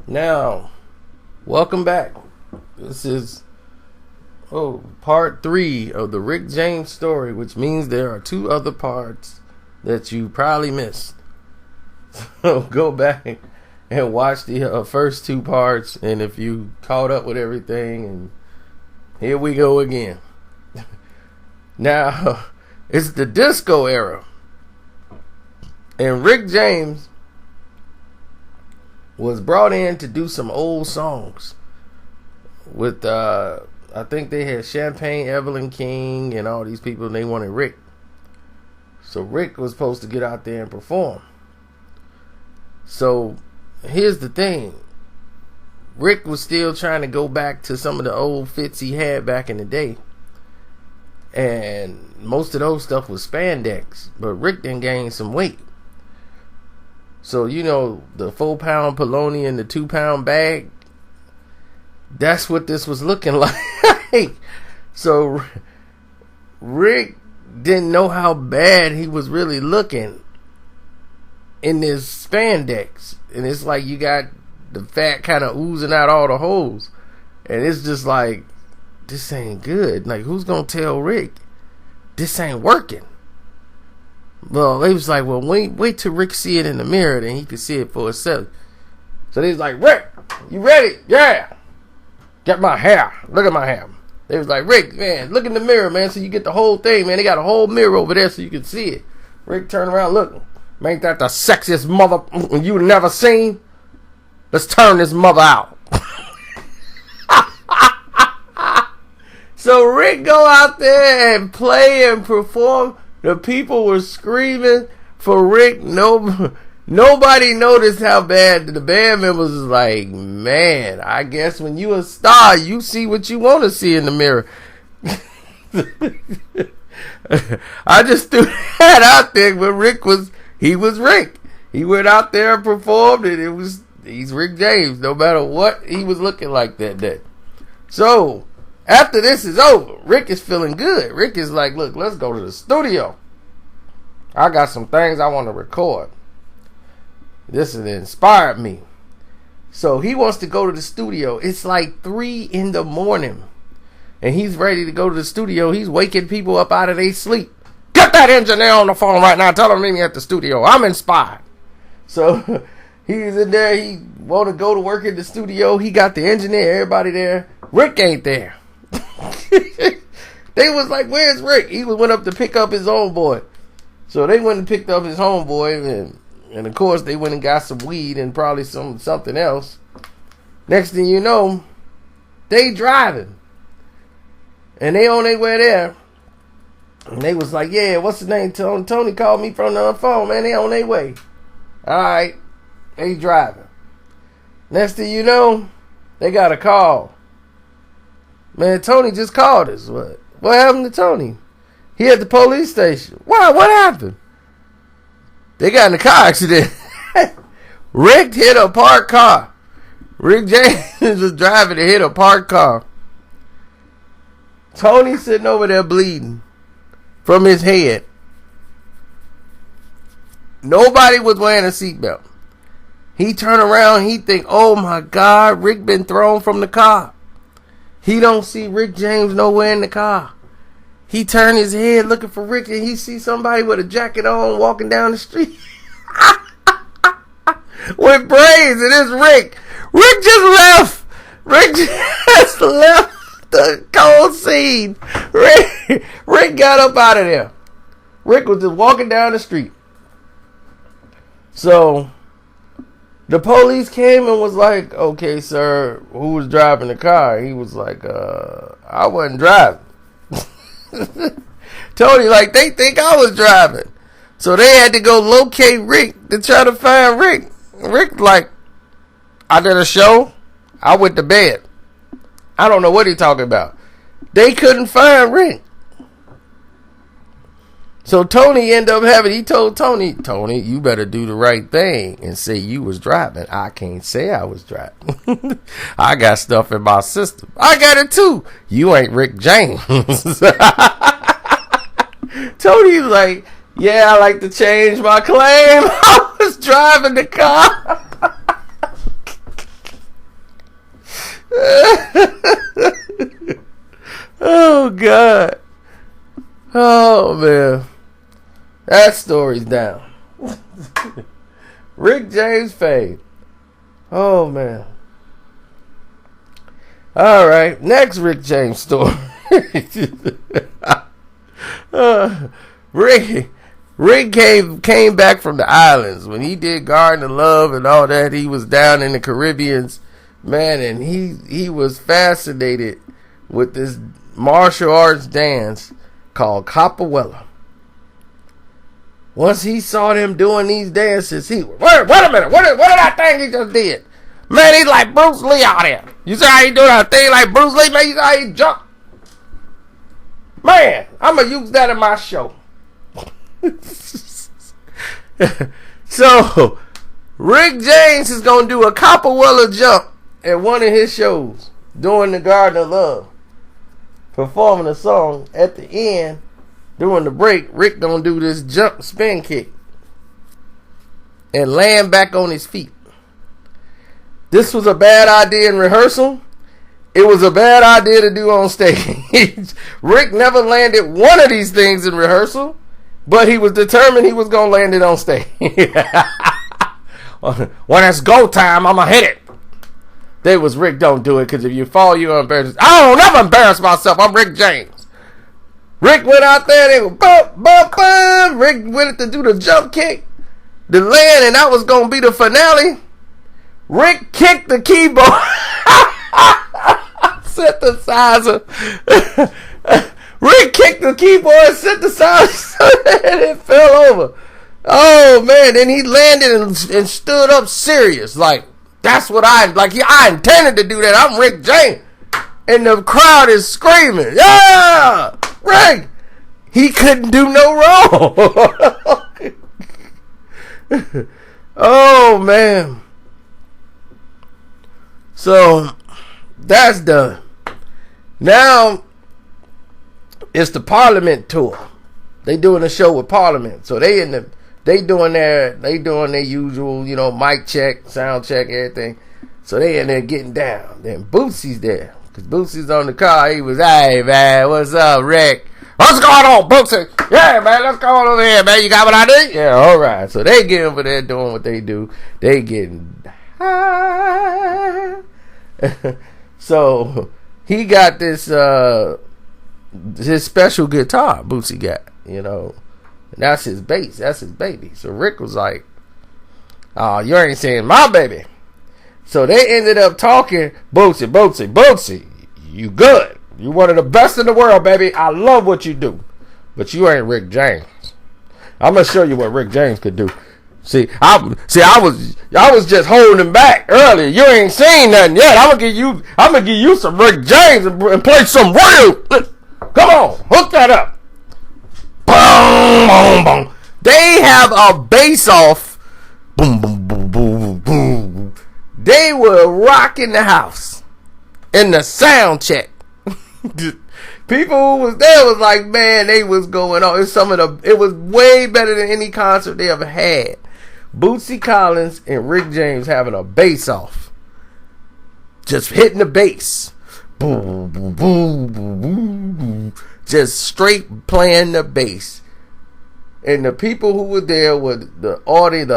Now, welcome back. This is part 3 of the Rick James story, which means there are 2 other parts that you probably missed. So go back and watch the first 2 parts, and if you caught up with everything, and here we go again. Now, it's the disco era, and Rick James was brought in to do some old songs with I think they had Champagne Evelyn King and all these people, and they wanted Rick. So Rick was supposed to get out there and perform. So here's the thing. Rick was still trying to go back to some of the old fits he had back in the day. And most of those stuff was spandex. But Rick then gained some weight. So, you know, the 4-pound polony and the 2-pound bag, that's what this was looking like. So Rick didn't know how bad he was really looking in this spandex. And it's like you got the fat kind of oozing out all the holes. And it's just like, this ain't good. Like, who's going to tell Rick this ain't working? Well, they was like, well, wait till Rick see it in the mirror, then he could see it for himself. So they was like, Rick, you ready? Yeah. Get my hair. Look at my hair. They was like, Rick, man, look in the mirror, man, so you get the whole thing, man. They got a whole mirror over there so you can see it. Rick turned around, look. Man, ain't that the sexiest mother you never seen? Let's turn this mother out. So Rick go out there and play and perform. The people were screaming for Rick. Nobody noticed how bad. The band members was like, man, I guess when you a star, you see what you want to see in the mirror. I just threw that out there, but he was Rick. He went out there and performed, and he's Rick James, no matter what he was looking like that day. So after this is over, Rick is feeling good. Rick is like, look, let's go to the studio. I got some things I want to record. This has inspired me. So he wants to go to the studio. It's like 3 in the morning. And he's ready to go to the studio. He's waking people up out of their sleep. Get that engineer on the phone right now. Tell him to meet me at the studio. I'm inspired. So he's in there. He want to go to work in the studio. He got the engineer, everybody there. Rick ain't there. They was like, where's Rick? He went up to pick up his homeboy. So they went and picked up his homeboy, and of course they went and got some weed and probably something else. Next thing you know, they driving. And they on their way there. And they was like, yeah, what's his name? Tony called me from the phone, man. They on their way. Alright. They driving. Next thing you know, they got a call. Man, Tony just called us. What happened to Tony? He at the police station. Why? What happened? They got in a car accident. Rick hit a parked car. Rick James was driving to hit a parked car. Tony sitting over there bleeding from his head. Nobody was wearing a seatbelt. He turned around. He think, oh my God, Rick been thrown from the car. He don't see Rick James nowhere in the car. He turned his head looking for Rick, and he see somebody with a jacket on walking down the street with braids, and it's Rick. Rick just left. Rick just left the cold scene. Rick got up out of there. Rick was just walking down the street. So the police came and was like, okay, sir, who was driving the car? He was like, I wasn't driving. Tony, like, they think I was driving. So they had to go locate Rick to try to find Rick. Rick, like, I did a show. I went to bed. I don't know what he talking about. They couldn't find Rick. So Tony ended up he told Tony, you better do the right thing and say you was driving. I can't say I was driving. I got stuff in my system. I got it too. You ain't Rick James. Tony was like, yeah, I like to change my claim. I was driving the car. man. That story's down. Rick James fade. Oh, man. All right. Next Rick James story. Rick came back from the islands. When he did Garden of Love and all that, he was down in the Caribbeans, man, and he was fascinated with this martial arts dance called Capoeira. Once he saw them doing these dances, wait a minute, what did that thing he just did? Man, he's like Bruce Lee out there. You see how he do that thing like Bruce Lee? Man, you see how he jump? Man, I'm going to use that in my show. So, Rick James is going to do a Capoeira jump at one of his shows during the Garden of Love. Performing a song at the end. During the break, Rick gonna do this jump spin kick and land back on his feet. This was a bad idea in rehearsal. It was a bad idea to do on stage. Rick never landed one of these things in rehearsal, but he was determined he was gonna land it on stage. When it's go time, I'm gonna hit it. They was Rick, don't do it, because if you fall, you're embarrassed. I don't never embarrass myself. I'm Rick James. Rick went out there, they were bump, bump, bump. Rick went to do the jump kick, the land, and that was going to be the finale. Rick kicked the keyboard, synthesizer. Rick kicked the keyboard, synthesizer, and it fell over. Oh, man, then he landed and stood up serious. Like, that's what I intended to do that. I'm Rick James. And the crowd is screaming, yeah! Rick! He couldn't do no wrong. Oh, man. So, that's done. Now, it's the Parliament tour. They doing a show with Parliament. So, they doing their usual, mic check, sound check, everything. So, they in there getting down. Then Bootsy's there. Because Bootsy's on the car. He was, hey, man, what's up, Rick? What's going on, Bootsy? Yeah, man, let's go on over here, man. You got what I need? Yeah, all right. So they get over there doing what they do. They getting high. So he got this his special guitar Bootsy got, and that's his bass. That's his baby. So Rick was like, oh, you ain't saying my baby. So they ended up talking, Bootsy, you good. You one of the best in the world, baby. I love what you do. But you ain't Rick James. I'm gonna show you what Rick James could do. I was just holding back earlier. You ain't seen nothing yet. I'm gonna give you some Rick James and play some real. Come on, hook that up. Boom, boom, boom. They have a bass off. Boom, boom, boom, boom, boom. They were rocking the house in the sound check. People who was there was like, man, they was going on. It was way better than any concert they ever had. Bootsy Collins and Rick James having a bass off, just hitting the bass, boom, boom, boom, boom, boom, boom, just straight playing the bass. And the people who were there were the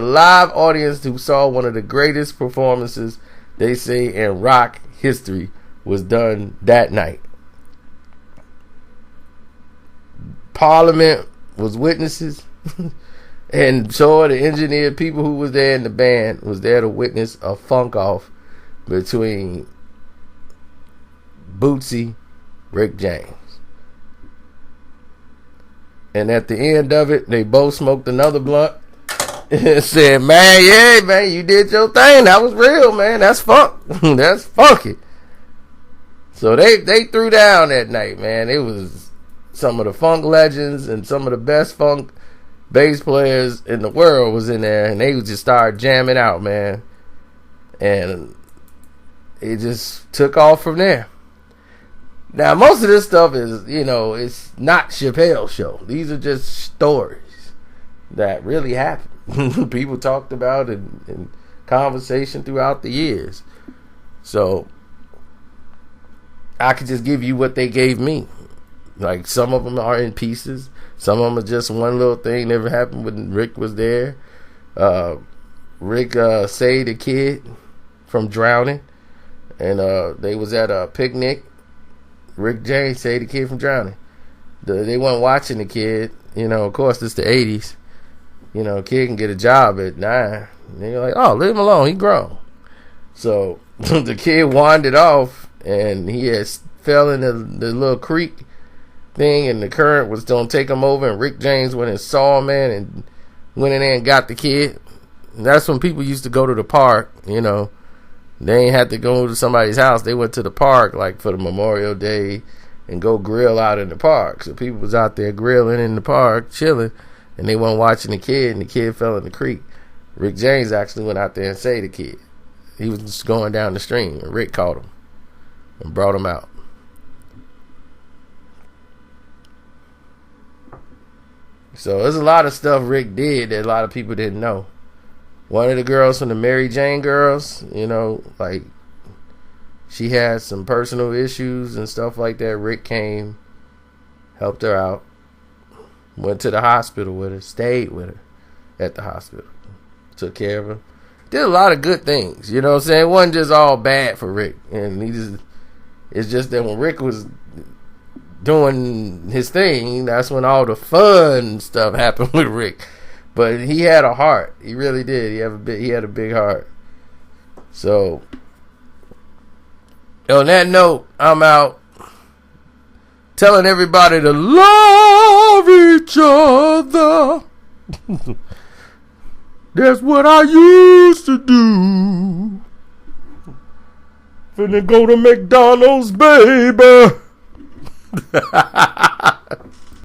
live audience who saw one of the greatest performances they say in rock history was done that night. Parliament was witnesses, and so the engineer, people who was there in the band, was there to witness a funk off between Bootsy, Rick James. And at the end of it, they both smoked another blunt and said, man, yeah, man, you did your thing. That was real, man. That's funk. That's funky. So they threw down that night, man. It was some of the funk legends and some of the best funk bass players in the world was in there, and they just started jamming out, man. And it just took off from there. Now, most of this stuff is, it's not Chappelle's show. These are just stories that really happened. People talked about in conversation throughout the years. So, I could just give you what they gave me. Like, some of them are in pieces. Some of them are just one little thing never happened when Rick was there. Rick saved a kid from drowning, and they was at a picnic. Rick James saved a kid from drowning. They weren't watching the kid. Of course, it's the 80s. A kid can get a job at 9. And they're like, oh, leave him alone. He grown. So the kid wandered off, and he fell in the little creek thing, and the current was going to take him over, and Rick James went and saw him, man, and went in there and got the kid. And that's when people used to go to the park. They ain't had to go to somebody's house. They went to the park, like, for the Memorial Day and go grill out in the park. So people was out there grilling in the park, chilling, and they weren't watching the kid, and the kid fell in the creek. Rick James actually went out there and saved the kid. He was just going down the stream, and Rick caught him and brought him out. So there's a lot of stuff Rick did that a lot of people didn't know. One of the girls from the Mary Jane Girls, like, she had some personal issues and stuff like that. Rick came, helped her out, went to the hospital with her, stayed with her at the hospital, took care of her. Did a lot of good things, you know what I'm saying? It wasn't just all bad for Rick. And it's just that when Rick was doing his thing, that's when all the fun stuff happened with Rick. But he had a heart. He really did. He had a big heart. So, on that note, I'm out. Telling everybody to love each other. That's what I used to do. Finna go to McDonald's, baby.